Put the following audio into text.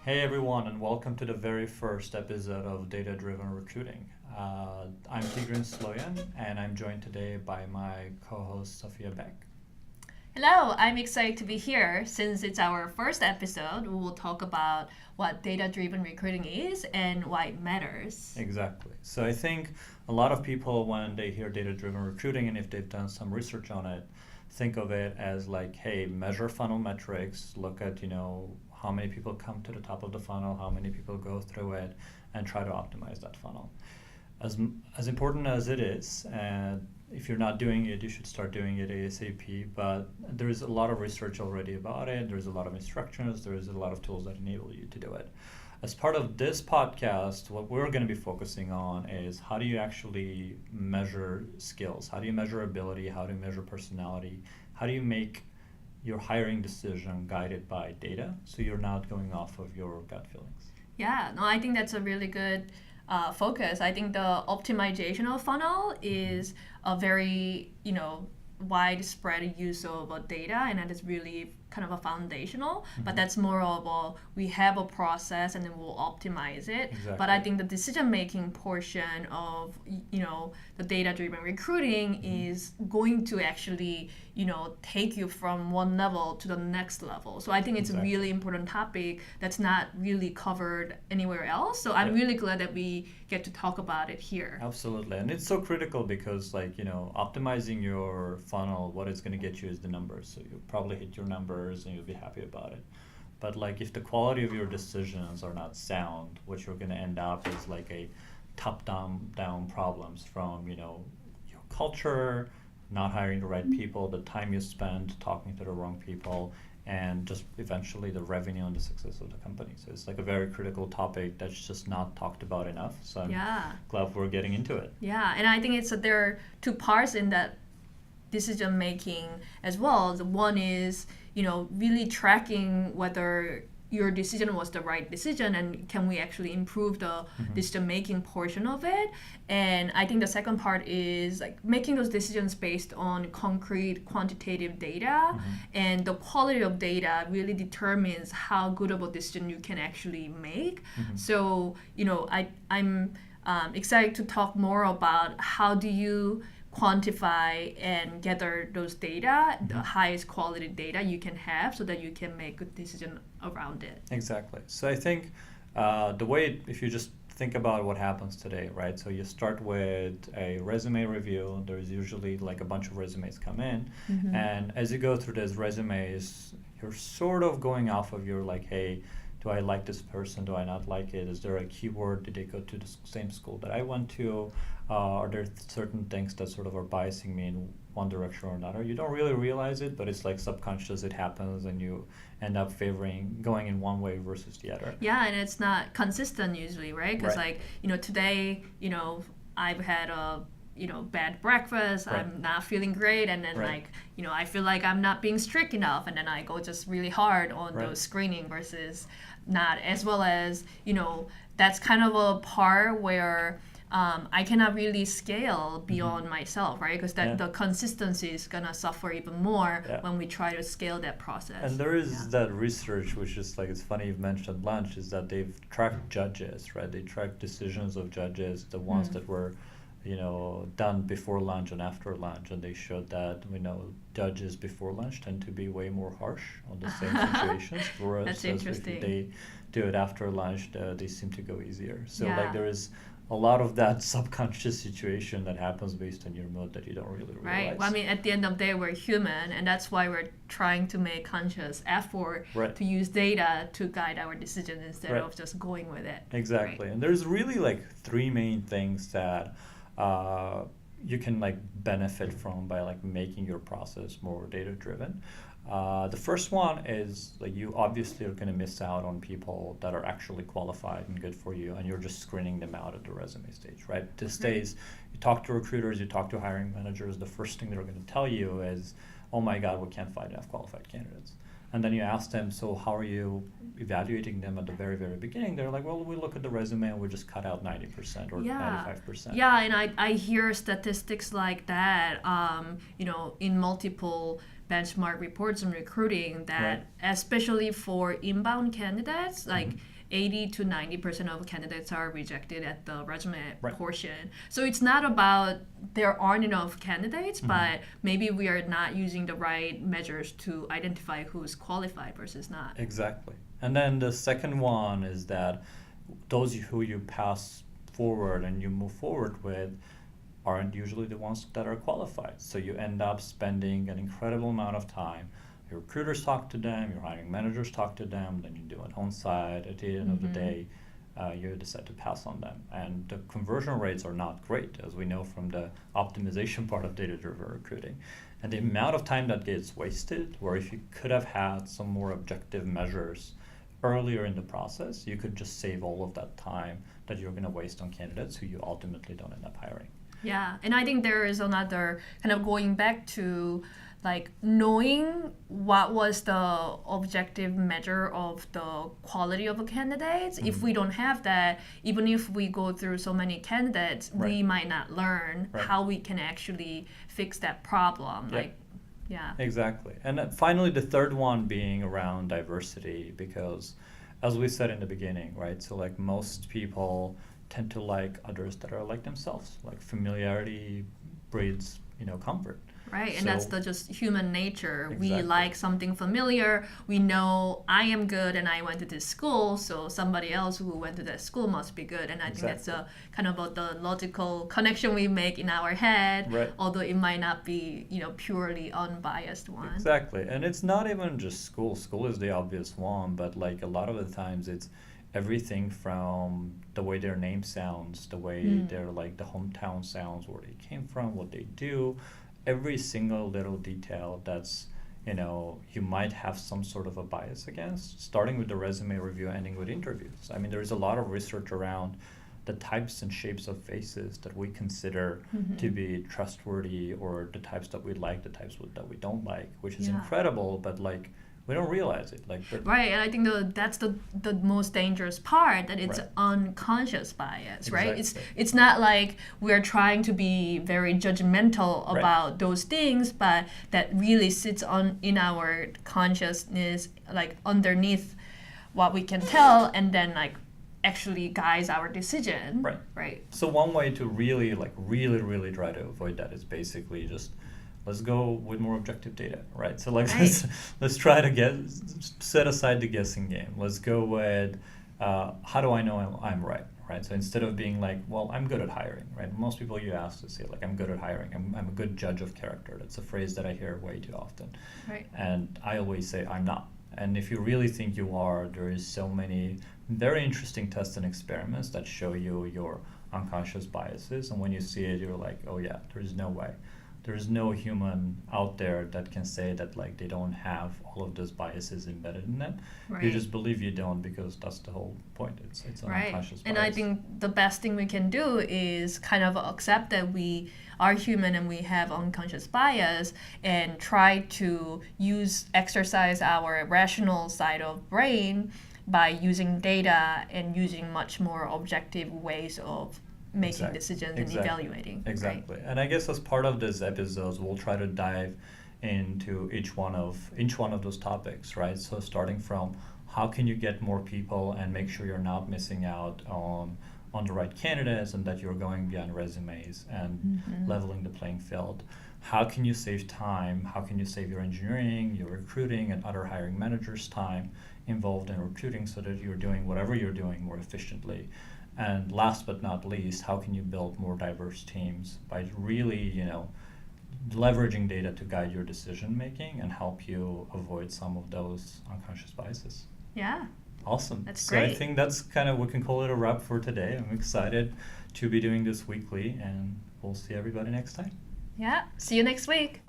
Hey everyone, and welcome to the very first episode of DataDriven Recruiting. I'm Tigran and I'm joined today by my co-host Sophia Beck. Hello, I'm excited to be here. Since it's our first episode, we will talk about what data driven recruiting is and why it matters. Exactly. So I think a lot of people, when they hear data-driven recruiting, and if they've done some research on it, think of it as like, hey, measure funnel metrics, look at, how many people come to the top of the funnel, how many people go through it, and try to optimize that funnel. As important as it is, and if you're not doing it, you should start doing it ASAP. But there's a lot of research already about it. There's a lot of instructions. There's a lot of tools that enable you to do it. As part of this podcast, what we're going to be focusing on is how do you actually measure skills? How do you measure ability? How do you measure personality? How do you make your hiring decision guided by data so you're not going off of your gut feelings? Yeah, no, I think that's a really good focus. I think the optimization of funnel is a very, widespread use of data, and that is really kind of a foundational, but that's more of we have a process and then we'll optimize it. Exactly. But I think the decision making portion of the data driven recruiting is going to actually take you from one level to the next level. So I think it's Exactly. a really important topic that's not really covered anywhere else. So I'm really glad that we get to talk about it here. Absolutely. And it's so critical because optimizing your funnel, what it's going to get you is the numbers. So you'll probably hit your numbers and you'll be happy about it. But if the quality of your decisions are not sound, what you're going to end up is like a top down problems from, your culture, not hiring the right people, the time you spend talking to the wrong people, and just eventually the revenue and the success of the company. So it's like a very critical topic that's just not talked about enough. So I'm glad we're getting into it. Yeah, and I think there are two parts in that decision making as well. The one is, really tracking whether your decision was the right decision and can we actually improve the decision making portion of it. And I think the second part is like making those decisions based on concrete quantitative data, and the quality of data really determines how good of a decision you can actually make. So I'm excited to talk more about how do you quantify and gather those data, the highest quality data you can have, so that you can make good decision around it. Exactly. So I think the way, if you just think about what happens today, right? So you start with a resume review. There's usually like a bunch of resumes come in. And as you go through those resumes, you're sort of going off of your like, hey, do I like this person? Do I not like it? Is there a keyword? Did they go to the same school that I went to? Are there certain things that sort of are biasing me in one direction or another? You don't really realize it, but it's like subconscious. It happens, and you end up favoring going in one way versus the other. Yeah, and it's not consistent usually, right? Because today, I've had a bad breakfast. Right. I'm not feeling great, and then Right. I feel like I'm not being strict enough, and then I go just really hard on Right. those screening versus not, as well as that's kind of a part where I cannot really scale beyond myself, right? Because the consistency is gonna suffer even more when we try to scale that process. And there is that research, which is like, it's funny you've mentioned lunch, is that they've tracked judges, right? They tracked decisions of judges, the ones that were done before lunch and after lunch, and they showed that judges before lunch tend to be way more harsh on the same situations, whereas That's if interesting. they do it after lunch, they seem to go easier. So Yeah. there is a lot of that subconscious situation that happens based on your mood that you don't really realize. Right. Well, I mean, at the end of the day, we're human, and that's why we're trying to make conscious effort to use data to guide our decisions instead of just going with it. Exactly. Right. And there's really like three main things that you can like benefit from by like making your process more data driven. The first one is like you obviously are going to miss out on people that are actually qualified and good for you, and you're just screening them out at the resume stage, right? These days, you talk to recruiters, you talk to hiring managers, the first thing they're going to tell you is, oh my God, we can't find enough qualified candidates. And then you ask them, so how are you evaluating them at the very, very beginning? They're like, well, we look at the resume and we just cut out 90% or 95%. Yeah, and I hear statistics like that, in multiple benchmark reports on recruiting that, especially for inbound candidates, like 80 to 90% of candidates are rejected at the resume Right. portion. So it's not about there aren't enough candidates, but maybe we are not using the right measures to identify who's qualified versus not. Exactly. And then the second one is that those who you pass forward and you move forward with aren't usually the ones that are qualified. So you end up spending an incredible amount of time. Your recruiters talk to them, your hiring managers talk to them, then you do an on-site. At the end of the day, you decide to pass on them. And the conversion rates are not great, as we know from the optimization part of data-driven recruiting. And the amount of time that gets wasted, where if you could have had some more objective measures earlier in the process, you could just save all of that time that you're going to waste on candidates who you ultimately don't end up hiring. Yeah, and I think there is another kind of going back to like knowing what was the objective measure of the quality of a candidate. If we don't have that, even if we go through so many candidates, we might not learn how we can actually fix that problem. Yeah. Like, yeah. Exactly. And then finally, the third one being around diversity, because as we said in the beginning, right? So like most people tend to like others that are like themselves. Like familiarity breeds, comfort. Right, and that's the just human nature. Exactly. We like something familiar. We know I am good and I went to this school, so somebody else who went to that school must be good. And I think that's a kind of the logical connection we make in our head, although it might not be, purely unbiased one. Exactly, and it's not even just school. School is the obvious one, but like a lot of the times it's everything from the way their name sounds, the way their like the hometown sounds, where they came from, what they do. Every single little detail that's, you might have some sort of a bias against, starting with the resume review, ending with interviews. I mean, there's a lot of research around the types and shapes of faces that we consider to be trustworthy, or the types that we like, the types that we don't like, which is incredible, but like, we don't realize it. Right, and I think that's the most dangerous part, that it's unconscious bias, right? It's not like we're trying to be very judgmental about those things, but that really sits in our consciousness, like underneath what we can tell, and then like actually guides our decision. Right. So one way to really try to avoid that is basically just let's go with more objective data, right? So let's try to set aside the guessing game. Let's go with how do I know I'm right? So instead of being like, well, I'm good at hiring, right? Most people you ask to say like, I'm good at hiring. I'm a good judge of character. That's a phrase that I hear way too often. Right. And I always say I'm not. And if you really think you are, there is so many very interesting tests and experiments that show you your unconscious biases. And when you see it, you're like, oh yeah, there's no way. There's no human out there that can say that like they don't have all of those biases embedded in them. You just believe you don't, because that's the whole point. It's an unconscious bias. And I think the best thing we can do is kind of accept that we are human and we have unconscious bias, and try to exercise our rational side of brain by using data and using much more objective ways of making decisions and evaluating. Exactly. And I guess as part of this episodes, we'll try to dive into each one of those topics, right? So starting from how can you get more people and make sure you're not missing out on the right candidates, and that you're going beyond resumes and leveling the playing field. How can you save time? How can you save your engineering, your recruiting, and other hiring managers' time involved in recruiting, so that you're doing whatever you're doing more efficiently? And last but not least, how can you build more diverse teams by really, leveraging data to guide your decision making and help you avoid some of those unconscious biases? Yeah. Awesome. That's so great. I think that's kind of, we can call it a wrap for today. I'm excited to be doing this weekly, and we'll see everybody next time. Yeah. See you next week.